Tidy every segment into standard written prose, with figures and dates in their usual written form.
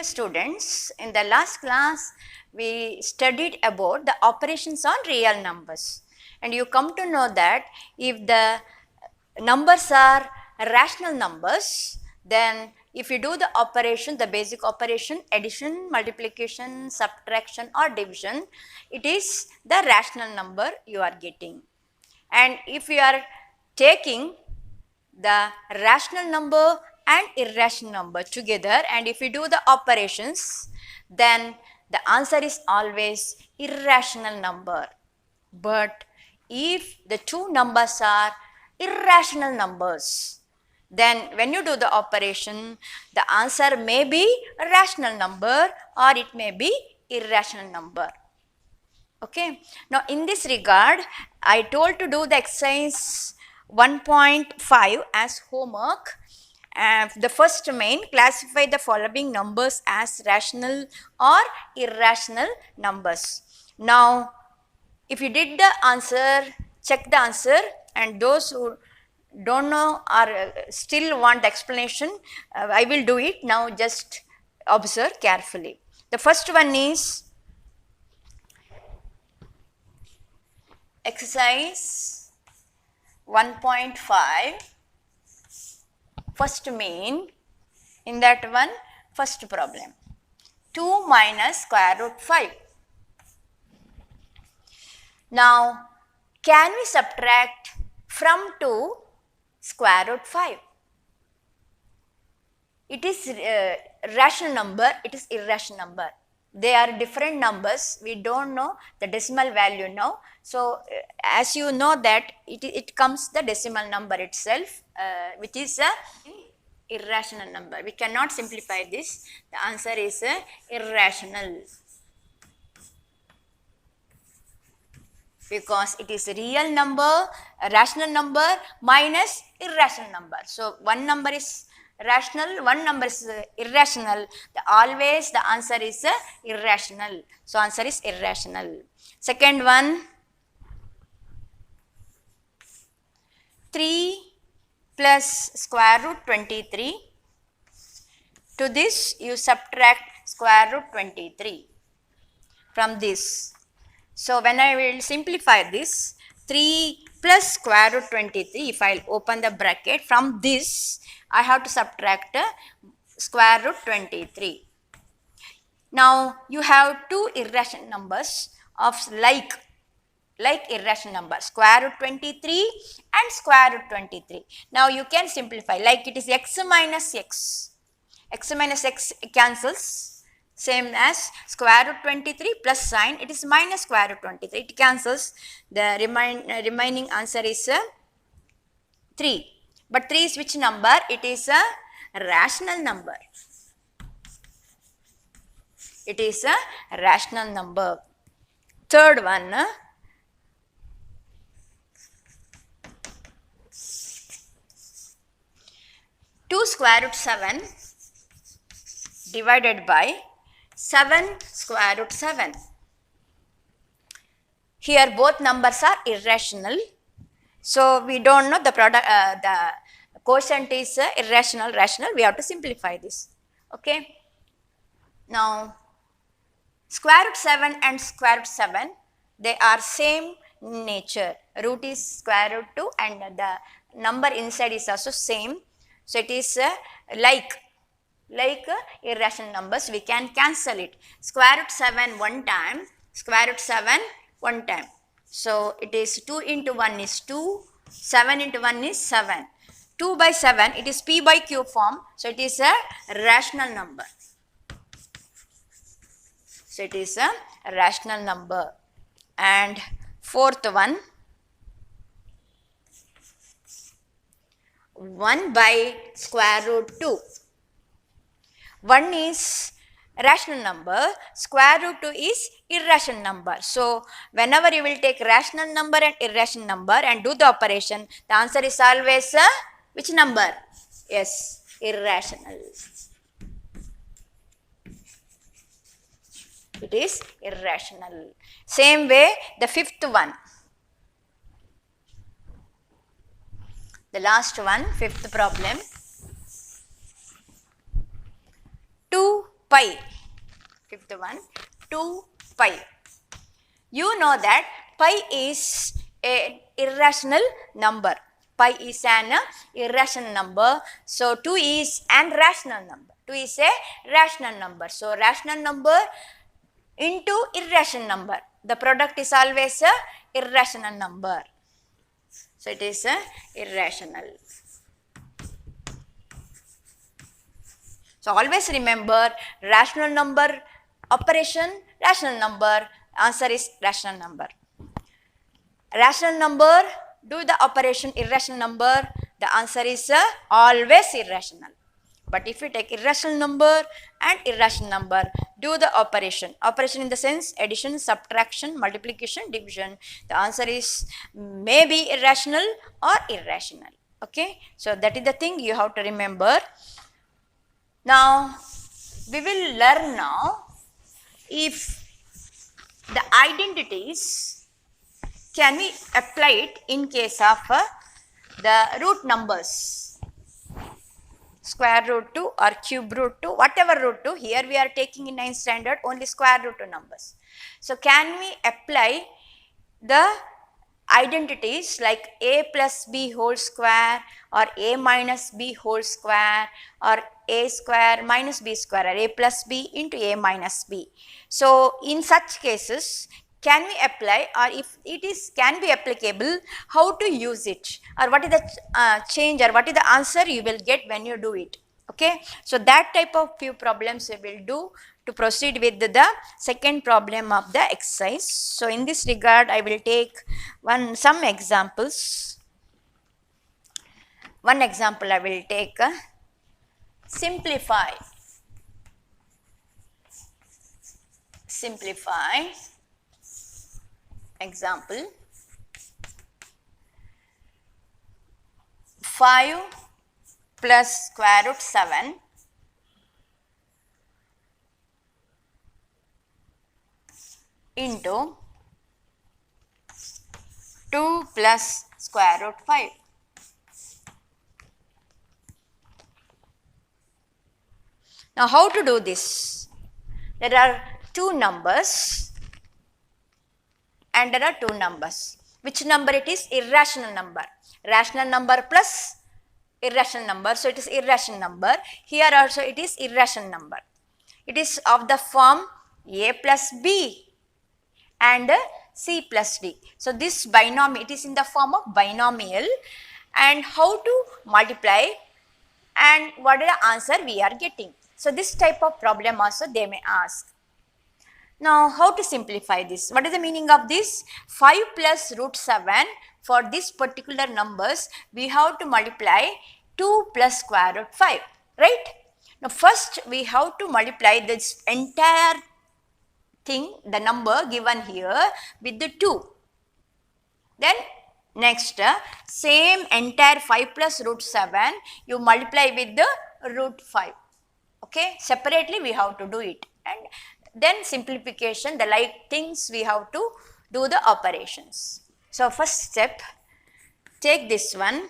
Students, in the last class we studied about the operations on real numbers, and you come to know that if the numbers are rational numbers, then if you do the operation, the basic operation, addition, multiplication, subtraction or division, it is the rational number you are getting. And if you are taking the rational number and irrational number together, and if you do the operations, then the answer is always irrational number. But if the two numbers are irrational numbers, then when you do the operation, the answer may be a rational number or it may be irrational number. Okay. Now in this regard, I told to do the exercise 1.5 as homework. The first main, classify the following numbers as rational or irrational numbers. Now if you did the answer, check the answer, and those who don't know or still want the explanation, I will do it now. Just observe carefully. The first one is exercise 1.5, first main. In that one, first problem, 2 minus square root 5. Now can we subtract from 2 square root 5? It is rational number, it is irrational number. They are different numbers. We don't know the decimal value now. So as you know that it comes the decimal number itself, which is a irrational number. We cannot simplify this. The answer is irrational, because it is a real number, a rational number minus irrational number. So one number is rational, one number is irrational. Always the answer is irrational. So answer is irrational. Second one, 3 plus square root 23. To this you subtract square root 23 from this. So when I will simplify this, 3 plus square root 23, if I will open the bracket, from this I have to subtract square root 23. Now you have two irrational numbers of like irrational numbers, square root 23 and square root 23. Now you can simplify, like it is x minus x. X minus x cancels, same as square root 23 plus sign, it is minus square root 23. It cancels. The remaining answer is 3. But 3 is which number? It is a rational number. It is a rational number. Third one, 2 square root 7 divided by 7 square root 7. Here both numbers are irrational. So we don't know the product, the quotient is irrational, rational. We have to simplify this. Okay. Now square root 7 and square root 7, they are same nature. Root is square root 2 and the number inside is also same. So it is like irrational numbers. We can cancel it. Square root 7 one time, square root 7 one time. So it is 2 into 1 is 2, 7 into 1 is 7. 2 by 7, it is p by q form. So it is a rational number. So it is a rational number. And fourth one, 1 by square root 2. 1 is rational number, square root 2 is irrational number. So whenever you will take rational number and irrational number and do the operation, the answer is always which number? Yes, irrational. It is irrational. Same way the fifth one. The last one, fifth problem. 2 pi. Fifth one, 2 pi. You know that pi is an irrational number. Pi is an irrational number. So 2 is an rational number. 2 is a rational number. So rational number into irrational number. The product is always a irrational number. So it is a irrational. So always remember rational number operation, rational number, answer is rational number. Rational number, do the operation irrational number, the answer is always irrational. But if you take irrational number and irrational number, do the operation. Operation in the sense addition, subtraction, multiplication, division. The answer is maybe irrational or irrational. Okay. So that is the thing you have to remember. Now we will learn now if the identities can we apply it in case of the root numbers, square root 2 or cube root 2, whatever root 2. Here we are taking in 9th standard only square root 2 numbers. So can we apply the identities like a plus b whole square or a minus b whole square or a square minus b square or a plus b into a minus b. So in such cases, can we apply, or if it is can be applicable, how to use it, or what is the change or what is the answer you will get when you do it. Okay. So that type of few problems we will do to proceed with the second problem of the exercise. So in this regard, I will take some examples. One example I will take, simplify. Example, 5 plus square root 7 into 2 plus square root 5. Now how to do this? There are two numbers and there are two numbers. Which number it is? Irrational number. Rational number plus irrational number. So it is irrational number. Here also it is irrational number. It is of the form a plus b and c plus d. So this binomial, it is in the form of binomial, and how to multiply and what is the answer we are getting. So this type of problem also they may ask. Now how to simplify this? What is the meaning of this? 5 plus root 7, for this particular numbers we have to multiply 2 plus square root 5, right? Now first we have to multiply this entire thing, the number given here, with the 2. Then next same entire 5 plus root 7 you multiply with the root 5. Okay, separately we have to do it, and then simplification, the like things we have to do the operations. So first step, take this one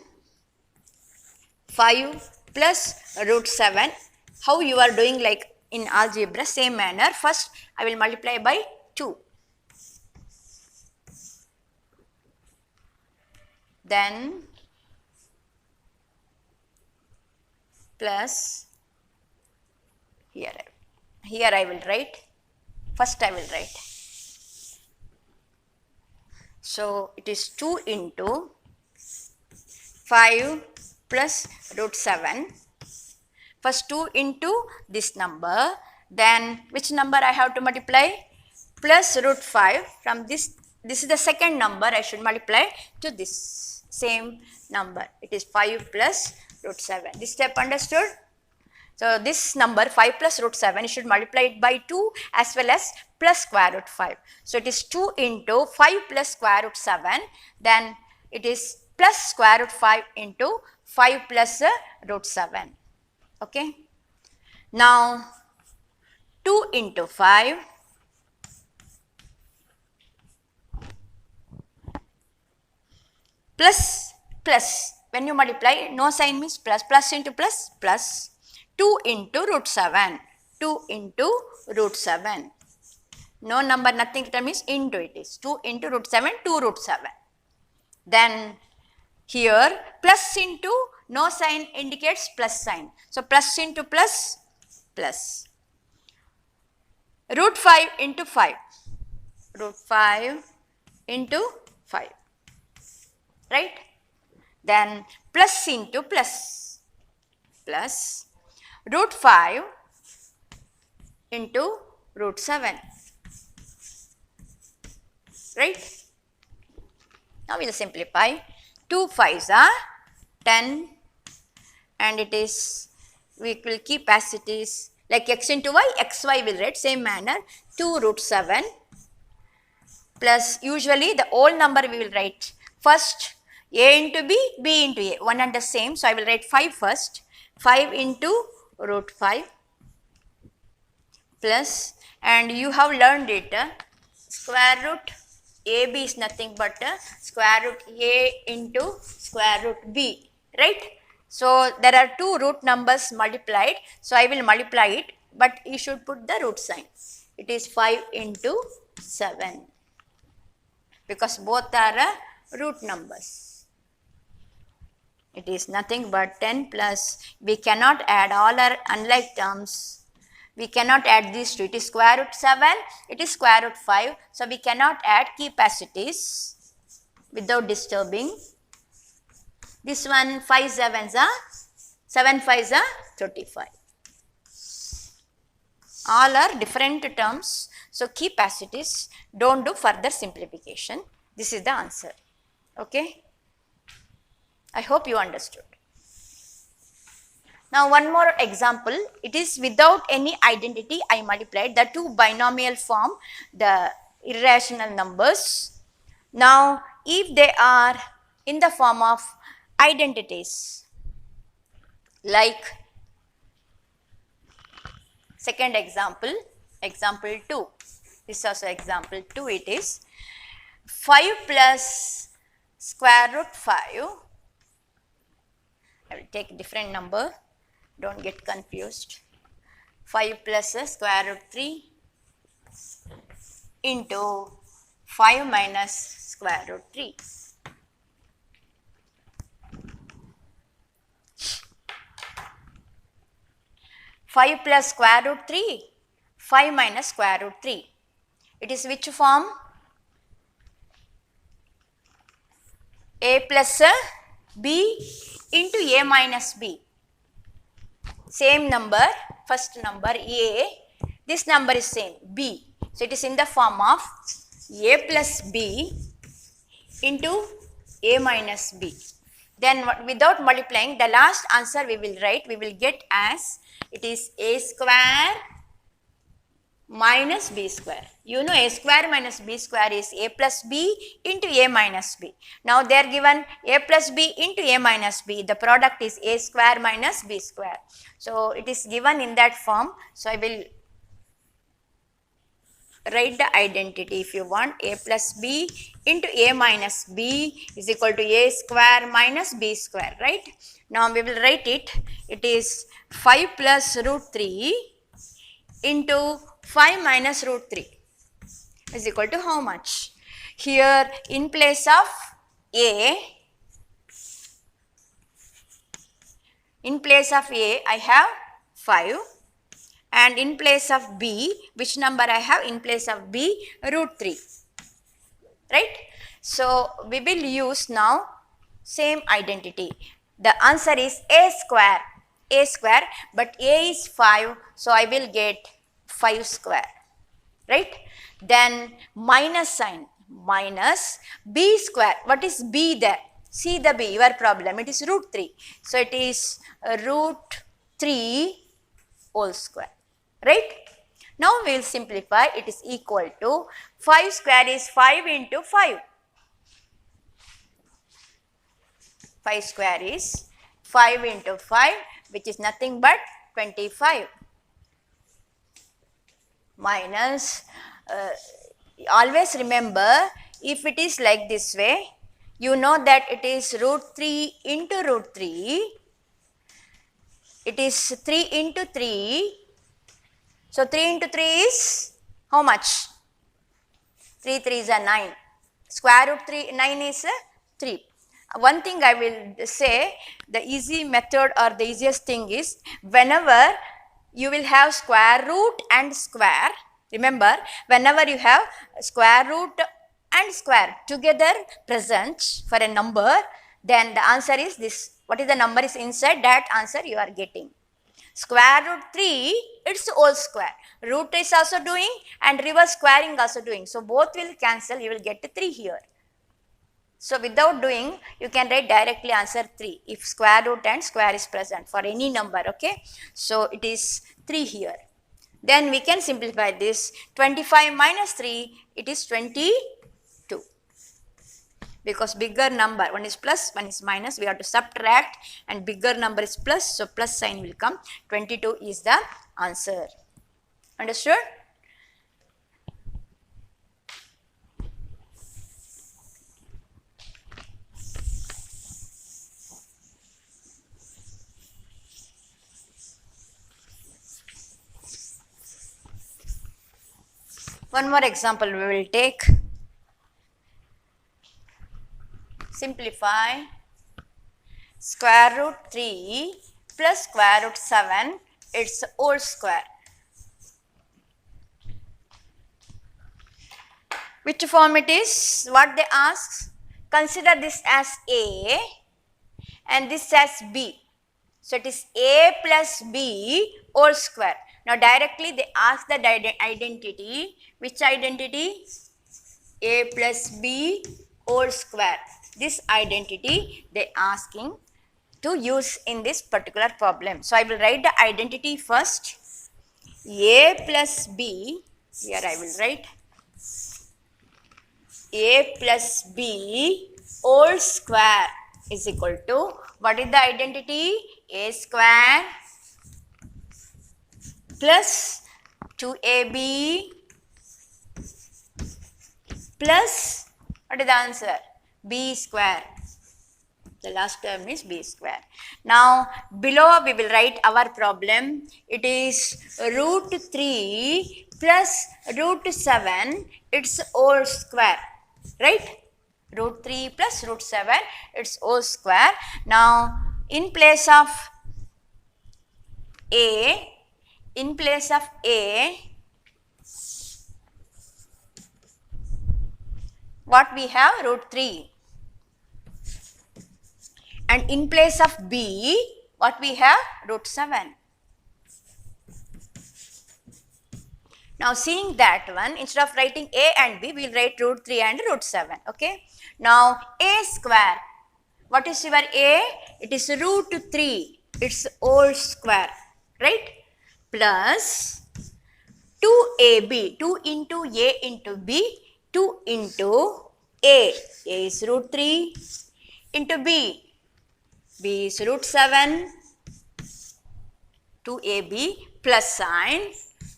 5 plus root 7. How you are doing like in algebra, same manner. First I will multiply by 2. Then plus here I will write. First I will write. So it is 2 into 5 plus root 7. First 2 into this number, then which number I have to multiply? Plus root 5. From this is the second number I should multiply to this same number. It is 5 plus root 7. This step understood? So this number 5 plus root 7, you should multiply it by 2 as well as plus square root 5. So it is 2 into 5 plus square root 7, then it is plus square root 5 into 5 plus root 7. Okay. Now 2 into 5 plus, when you multiply, no sign means plus, plus into plus, plus 2 into root 7. 2 into root 7. No number, nothing term is into it is 2 into root 7, 2 root 7. Then here plus into, no sign indicates plus sign. So plus into plus, plus. Root 5 into 5. Root 5 into 5. Right? Then plus into plus. Plus root 5 into root 7. Right? Now we will simplify. 2 5s are 10, and it is, we will keep as it is, like x into y, xy will write same manner, 2 root 7 plus, usually the whole number we will write first a into b, b into a, one and the same. So I will write 5 first, 5 into root 5 plus, and you have learned it, square root ab is nothing but square root a into square root b, right? So there are two root numbers multiplied, so I will multiply it, but you should put the root sign. It is 5 into 7 because both are root numbers. It is nothing but 10 plus, we cannot add all our unlike terms. We cannot add these two. It is square root 7, it is square root 5. So we cannot add, keep as it is without disturbing. This one 5 7s are, 7 5s are 35. All are different terms. So keep as it is. Don't do further simplification. This is the answer. Okay. I hope you understood. Now one more example, it is without any identity I multiplied the two binomial form, the irrational numbers. Now if they are in the form of identities, like second example, example 2, this is also example 2, it is 5 plus square root 5, I will take a different number. Don't get confused. 5 plus square root 3 into 5 minus square root 3. Five plus square root 3, 5 minus square root 3. It is which form? A plus b into a minus b. Same number, first number a, this number is same b. So it is in the form of a plus b into a minus b. Then without multiplying, the last answer we will write, we will get as it is a square minus b square. You know a square minus b square is a plus b into a minus b. Now they are given a plus b into a minus b. The product is a square minus b square. So it is given in that form. So I will write the identity if you want. A plus b into a minus b is equal to a square minus b square, right? Now we will write it. It is 5 plus root 3 into 5 minus root 3 is equal to how much? Here in place of a, I have 5, and in place of b, which number I have? In place of b, root 3, right? So we will use now same identity. The answer is a square, but a is 5, so I will get 5 square, right? Then minus sign, minus b square. What is b there? See the b, your problem, it is root 3. So it is root 3 whole square, right? Now we will simplify. It is equal to 5 square is 5 into 5. 5 square is 5 into 5, which is nothing but 25. Minus, always remember, if it is like this way, you know that it is root 3 into root 3. It is 3 into 3 So 3 into 3 is how much? 3 3 is a 9. Square root 9 is a 3. One thing I will say, the easy method or the easiest thing is, whenever you will have square root and square, remember, whenever you have square root and square together present for a number, then the answer is this. What is the number is inside, that answer you are getting. Square root 3, it's whole square. Root is also doing and reverse squaring also doing. So both will cancel, you will get 3 here. So without doing, you can write directly answer 3 if square root and square is present for any number, okay. So it is 3 here. Then we can simplify this. 25 minus 3, it is 22. Because bigger number, one is plus, one is minus, we have to subtract, and bigger number is plus, so plus sign will come. 22 is the answer. Understood? One more example we will take. Simplify square root 3 plus square root 7, its whole square. Which form it is? What they ask? Consider this as A and this as B. So it is A plus B whole square. Now directly they ask the identity. Which identity? A plus B whole square. This identity they asking to use in this particular problem. So I will write the identity first. A plus B, here I will write A plus B whole square is equal to, what is the identity? A square plus 2AB plus, what is the answer? B square. The last term is B square. Now below we will write our problem. It is root 3 plus root 7, its whole square. Right? Root 3 plus root 7, its whole square. Now in place of A, what we have? Root 3. And in place of B, what we have? Root 7. Now seeing that one, instead of writing A and B, we will write root 3 and root 7. Okay. Now A square. What is your A? It is root 3. Its whole square. Right? Plus 2AB. 2 into A into B. 2 into A. A is root 3 into B. B is root 7, 2AB plus sign,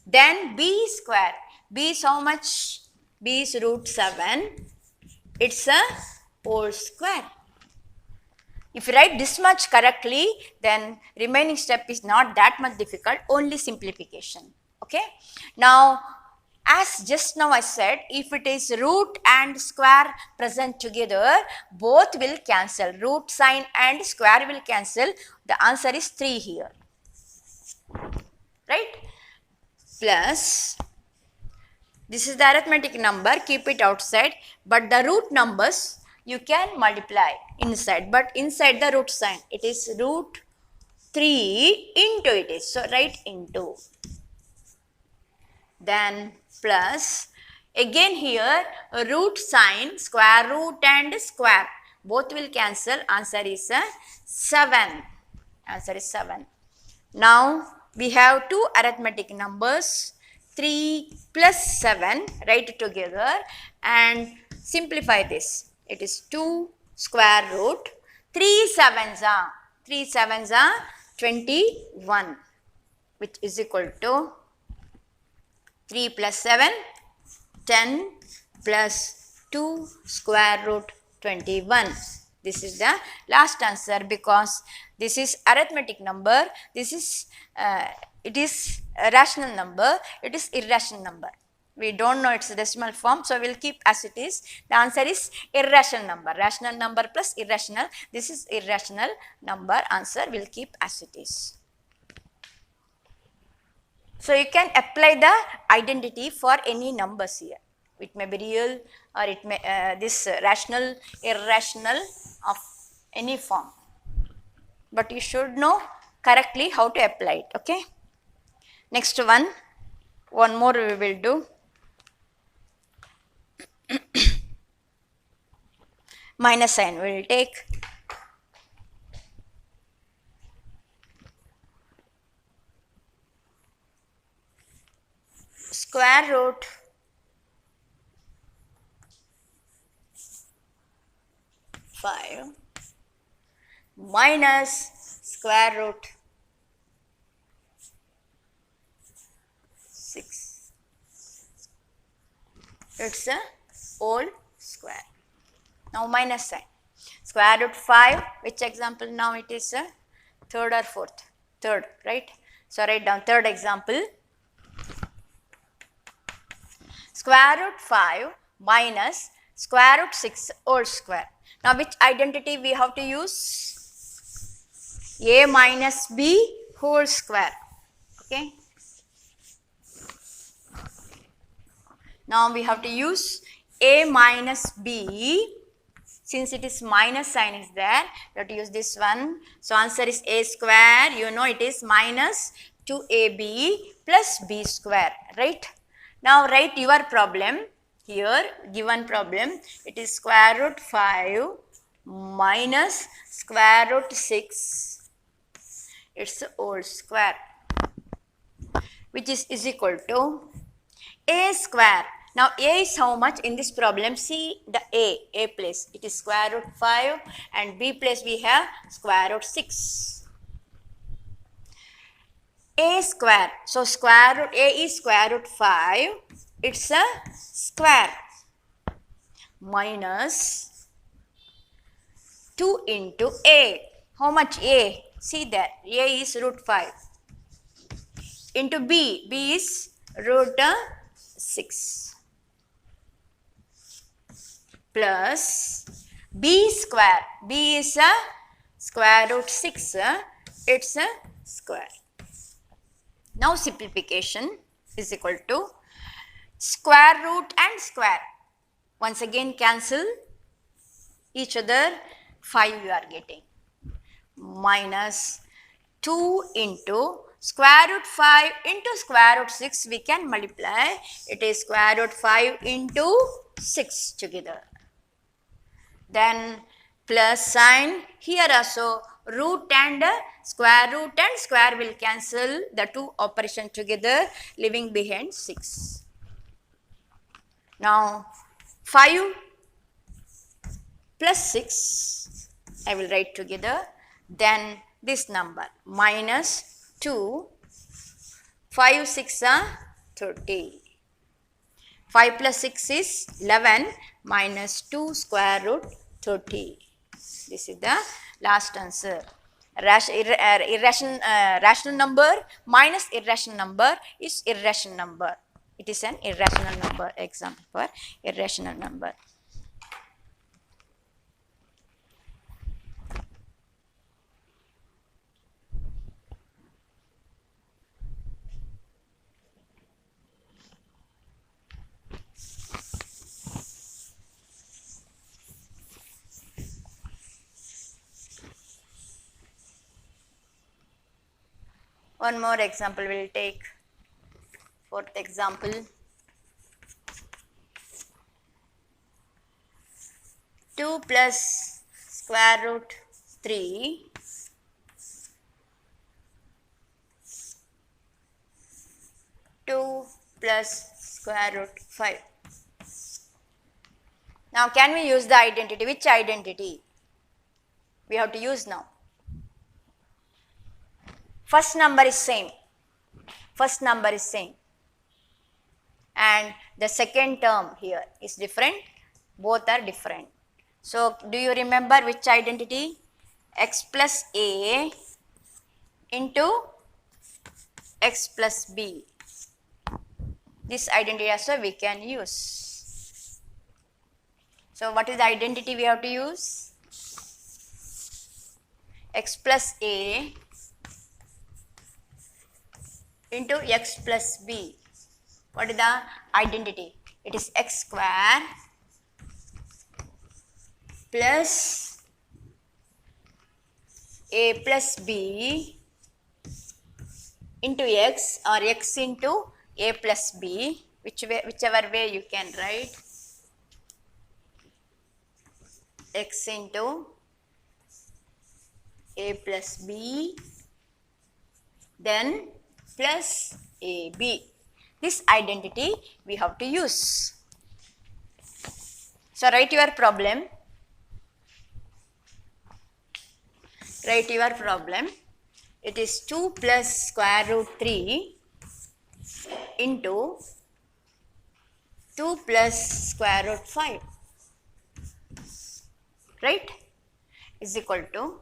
then B square. B is how much? B is root 7, it's a whole square. If you write this much correctly, then remaining step is not that much difficult, only simplification. Okay. Now, as just now I said, if it is root and square present together, both will cancel. Root sign and square will cancel. The answer is 3 here. Right? Plus, this is the arithmetic number, keep it outside. But the root numbers, you can multiply inside. But inside the root sign, it is root 3 into it is. So, write into. Then plus, again here root sign, square root and square, both will cancel. Answer is 7. Answer is 7. Now we have two arithmetic numbers, 3 plus 7, write together and simplify this. It is 2 square root, 3 sevens are 21, which is equal to 3 plus 7, 10 plus 2 square root 21. This is the last answer because this is arithmetic number. This is it is rational number, it is irrational number. We don't know its decimal form, so we will keep as it is. The answer is irrational number. Rational number plus irrational. This is irrational number. Answer will keep as it is. So you can apply the identity for any numbers here. It may be real or it may this rational, irrational of any form. But you should know correctly how to apply it. Okay. Next one more we will do. Minus sign we will take. Square root five minus square root 6. It's a whole square. Now minus sign. Square root 5, which example now it is a third or fourth? Third, right? So write down third example. Square root 5 minus square root 6 whole square. Now which identity we have to use? A minus B whole square. Okay. Now we have to use A minus B. Since it is minus sign is there, you have to use this one. So answer is A square. You know it is minus 2AB plus B square, right? Now write your problem here, given problem. It is square root 5 minus square root 6. It's a whole square, which is equal to A square. Now A is how much in this problem? See the A place. It is square root 5 and B place we have square root 6. A square. So square root A is square root 5. It's a square minus 2 into A. How much A? See that A is root 5 into B. B is root 6 plus B square. B is a square root 6. It's a square. Now simplification is equal to square root and square. Once again cancel each other. 5 you are getting. Minus 2 into square root 5 into square root 6 we can multiply. It is square root 5 into 6 together. Then plus sign here also root and square will cancel the two operations together, leaving behind 6. Now 5 plus 6 I will write together. Then this number minus 2, 5 6 are 30. 5 plus 6 is 11 minus 2 square root 30. This is the last answer. Rational number minus irrational number is irrational number. It is an irrational number. Example for irrational number. One more example we will take. Fourth example. Two plus square root 3 2 plus square root 5. Now can we use the identity? Which identity we have to use now? First number is same. First number is same. And the second term here is different. Both are different. So do you remember which identity? X plus A into x plus b. This identity also we can use. So what is the identity we have to use? X plus a into x plus b. What is the identity? It is x square plus a plus b into x, or x into a plus b, whichever way you can write. X into a plus b, then plus ab. This identity we have to use. So write your problem. Write your problem. It is 2 plus square root 3 into 2 plus square root 5, right, is equal to.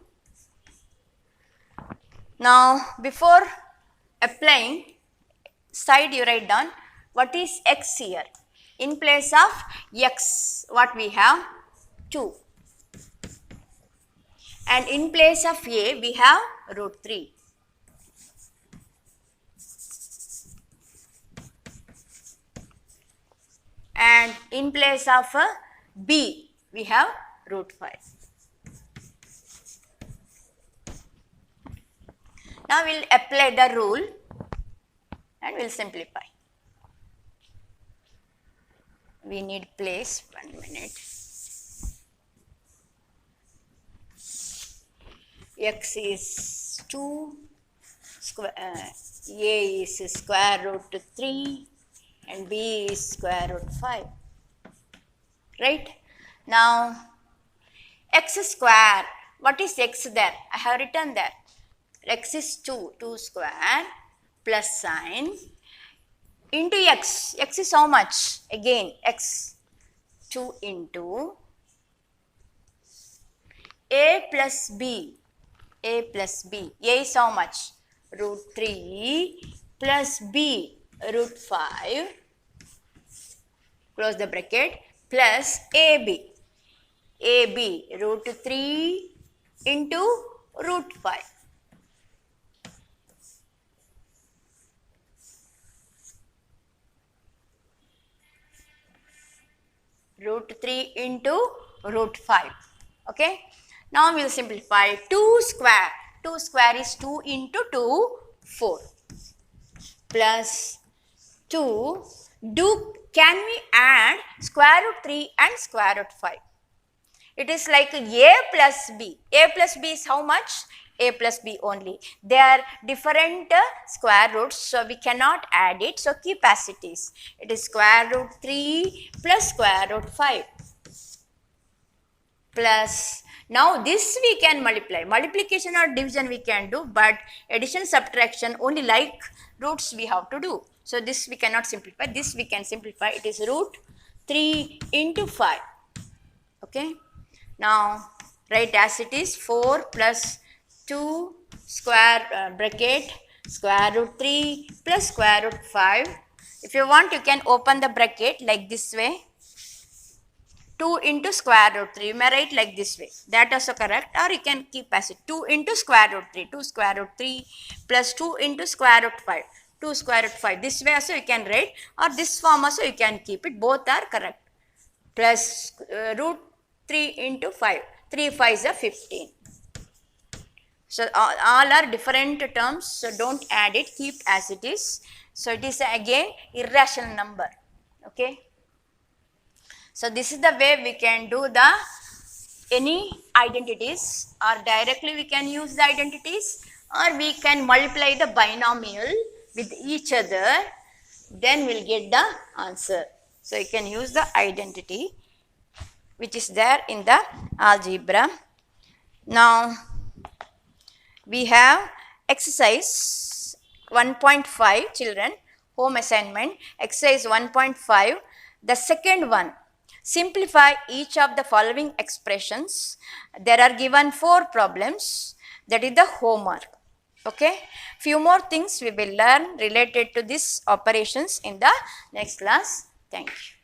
Now before applying side, you write down what is x here. In place of x, what we have? 2. And in place of a, we have root 3. And in place of b, we have root 5. Now we will apply the rule and we will simplify. We need place, 1 minute. X is 2, a is square root 3 and b is square root 5, right. Now x square, what is x there? I have written there. X is 2 square plus sign into x. X is how much? Again x, 2 into a plus b. A plus b. A is how much? Root 3 plus b, root 5, close the bracket, plus ab. ab, root 3 into root 5. Root 3 into root 5. Okay. Now we will simplify. 2 square. 2 square is 2 into 2, 4. Plus 2. Can we add square root 3 and square root 5? It is like a plus b. A plus b is how much? A plus b only. They are different square roots, so we cannot add it. So keep as it is. It is square root 3 plus square root 5. Plus, now this we can multiply. Multiplication or division we can do, but addition, subtraction, only like roots we have to do. So this we cannot simplify. This we can simplify. It is root 3 into 5. Okay. Now write as it is. 4 plus 2 square bracket square root 3 plus square root 5. If you want, you can open the bracket like this way. 2 into square root 3. You may write like this way. That also correct. Or you can keep as it. 2 into square root 3. 2 square root 3 plus 2 into square root 5. 2 square root 5. This way also you can write. Or this form also you can keep it. Both are correct. Plus root 3 into 5. 3 5 is a 15. So all are different terms. So don't add it. Keep as it is. So it is again irrational number. Okay. So this is the way we can do the any identities, or directly we can use the identities, or we can multiply the binomial with each other, then we'll get the answer. So you can use the identity which is there in the algebra. Now we have exercise 1.5, children, home assignment, exercise 1.5, the second one. Simplify each of the following expressions. There are given 4 problems. That is the homework. Okay, few more things we will learn related to these operations in the next class. Thank you.